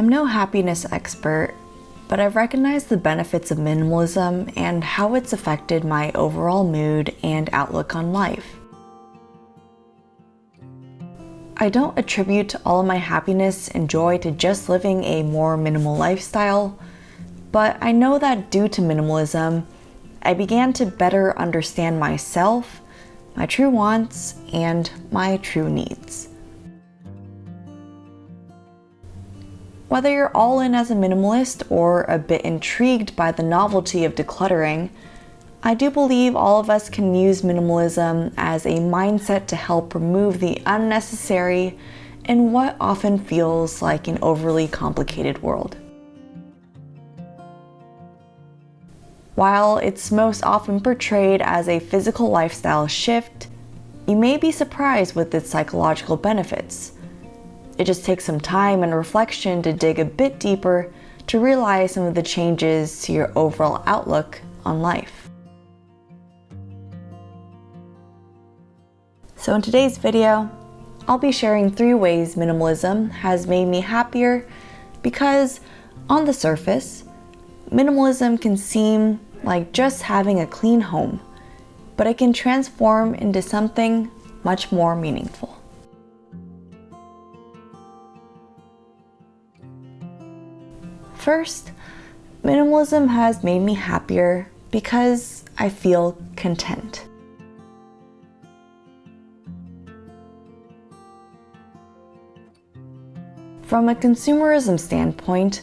I'm no happiness expert, but I've recognized the benefits of minimalism and how it's affected my overall mood and outlook on life. I don't attribute all of my happiness and joy to just living a more minimal lifestyle, but I know that due to minimalism, I began to better understand myself, my true wants, and my true needs. Whether you're all in as a minimalist or a bit intrigued by the novelty of decluttering, I do believe all of us can use minimalism as a mindset to help remove the unnecessary in what often feels like an overly complicated world. While it's most often portrayed as a physical lifestyle shift, you may be surprised with its psychological benefits. It just takes some time and reflection to dig a bit deeper to realize some of the changes to your overall outlook on life. So in today's video, I'll be sharing 3 ways minimalism has made me happier because, on the surface, minimalism can seem like just having a clean home, but it can transform into something much more meaningful. First, minimalism has made me happier because I feel content. From a consumerism standpoint,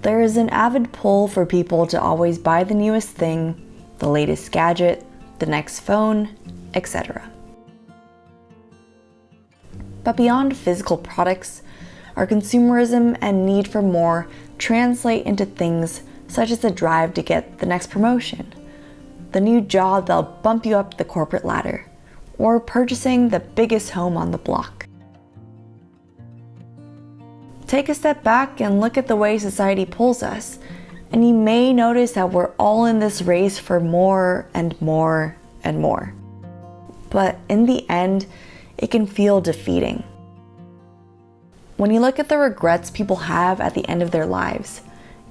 there is an avid pull for people to always buy the newest thing, the latest gadget, the next phone, etc. But beyond physical products, our consumerism and need for more translate into things such as the drive to get the next promotion, the new job that'll bump you up the corporate ladder, or purchasing the biggest home on the block. Take a step back and look at the way society pulls us, and you may notice that we're all in this race for more and more and more. But in the end, it can feel defeating. When you look at the regrets people have at the end of their lives,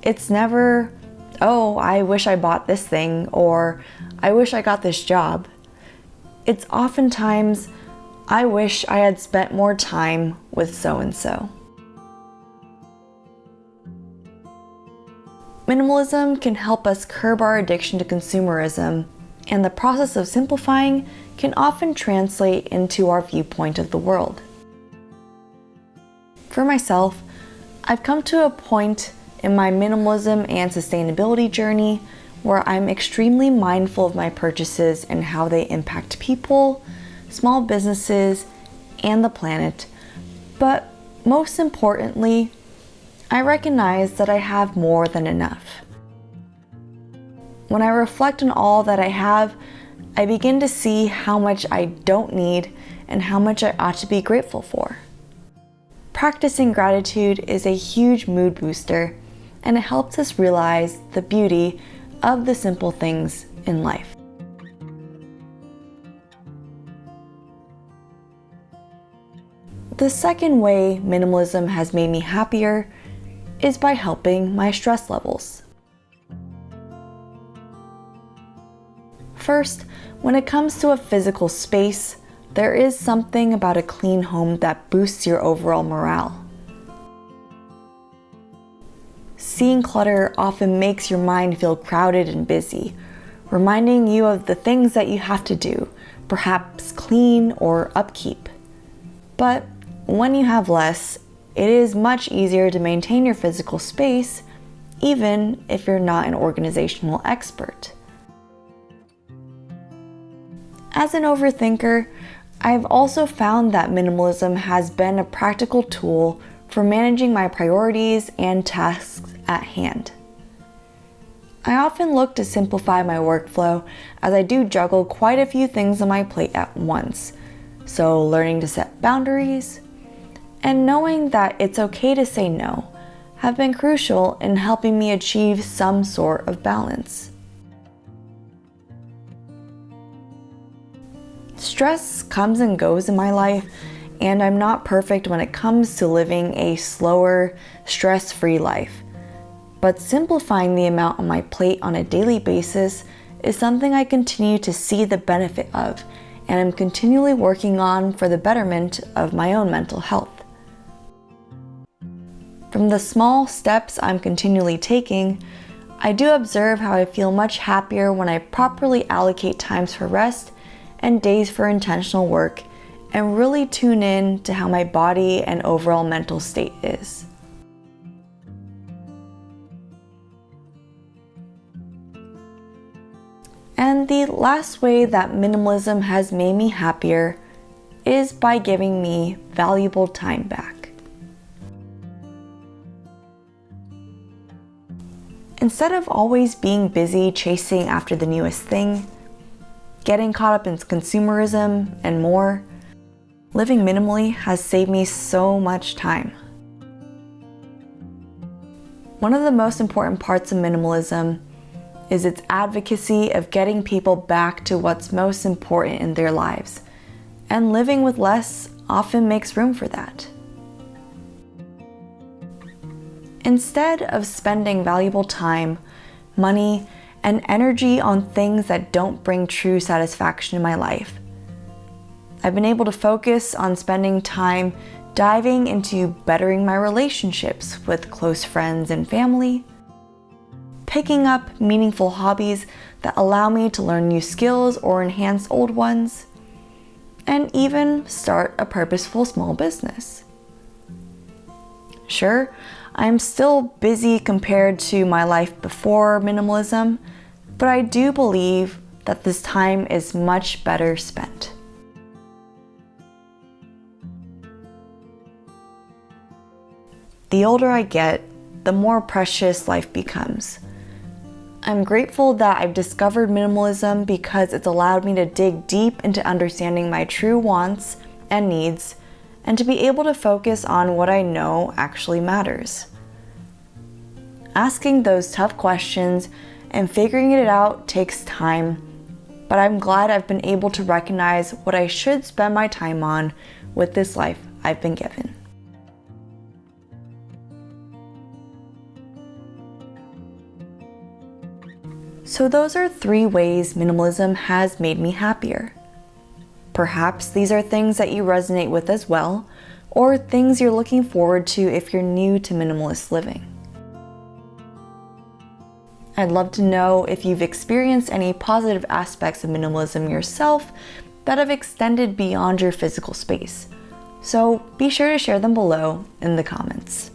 it's never, oh, I wish I bought this thing, or I wish I got this job. It's oftentimes, I wish I had spent more time with so-and-so. Minimalism can help us curb our addiction to consumerism, and the process of simplifying can often translate into our viewpoint of the world. For myself, I've come to a point in my minimalism and sustainability journey where I'm extremely mindful of my purchases and how they impact people, small businesses, and the planet. But most importantly, I recognize that I have more than enough. When I reflect on all that I have, I begin to see how much I don't need and how much I ought to be grateful for. Practicing gratitude is a huge mood booster, and it helps us realize the beauty of the simple things in life. The second way minimalism has made me happier is by helping my stress levels. First, when it comes to a physical space, there is something about a clean home that boosts your overall morale. Seeing clutter often makes your mind feel crowded and busy, reminding you of the things that you have to do, perhaps clean or upkeep. But when you have less, it is much easier to maintain your physical space, even if you're not an organizational expert. As an overthinker, I've also found that minimalism has been a practical tool for managing my priorities and tasks at hand. I often look to simplify my workflow as I do juggle quite a few things on my plate at once, so learning to set boundaries and knowing that it's okay to say no have been crucial in helping me achieve some sort of balance. Stress comes and goes in my life, and I'm not perfect when it comes to living a slower, stress-free life. But simplifying the amount on my plate on a daily basis is something I continue to see the benefit of, and I'm continually working on for the betterment of my own mental health. From the small steps I'm continually taking, I do observe how I feel much happier when I properly allocate times for rest and days for intentional work, and really tune in to how my body and overall mental state is. And the last way that minimalism has made me happier is by giving me valuable time back. Instead of always being busy chasing after the newest thing, getting caught up in consumerism and more, living minimally has saved me so much time. One of the most important parts of minimalism is its advocacy of getting people back to what's most important in their lives, and living with less often makes room for that. Instead of spending valuable time, money, and energy on things that don't bring true satisfaction in my life, I've been able to focus on spending time diving into bettering my relationships with close friends and family, picking up meaningful hobbies that allow me to learn new skills or enhance old ones, and even start a purposeful small business. Sure, I'm still busy compared to my life before minimalism, but I do believe that this time is much better spent. The older I get, the more precious life becomes. I'm grateful that I've discovered minimalism because it's allowed me to dig deep into understanding my true wants and needs, and to be able to focus on what I know actually matters. Asking those tough questions and figuring it out takes time, but I'm glad I've been able to recognize what I should spend my time on with this life I've been given. So those are 3 ways minimalism has made me happier. Perhaps these are things that you resonate with as well, or things you're looking forward to if you're new to minimalist living. I'd love to know if you've experienced any positive aspects of minimalism yourself that have extended beyond your physical space. So be sure to share them below in the comments.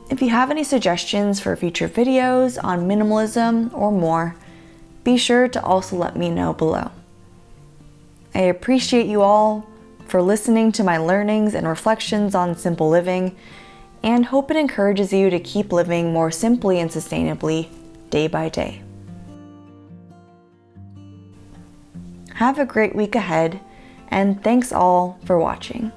If you have any suggestions for future videos on minimalism or more, be sure to also let me know below. I appreciate you all for listening to my learnings and reflections on simple living, and hope it encourages you to keep living more simply and sustainably day by day. Have a great week ahead, and thanks all for watching.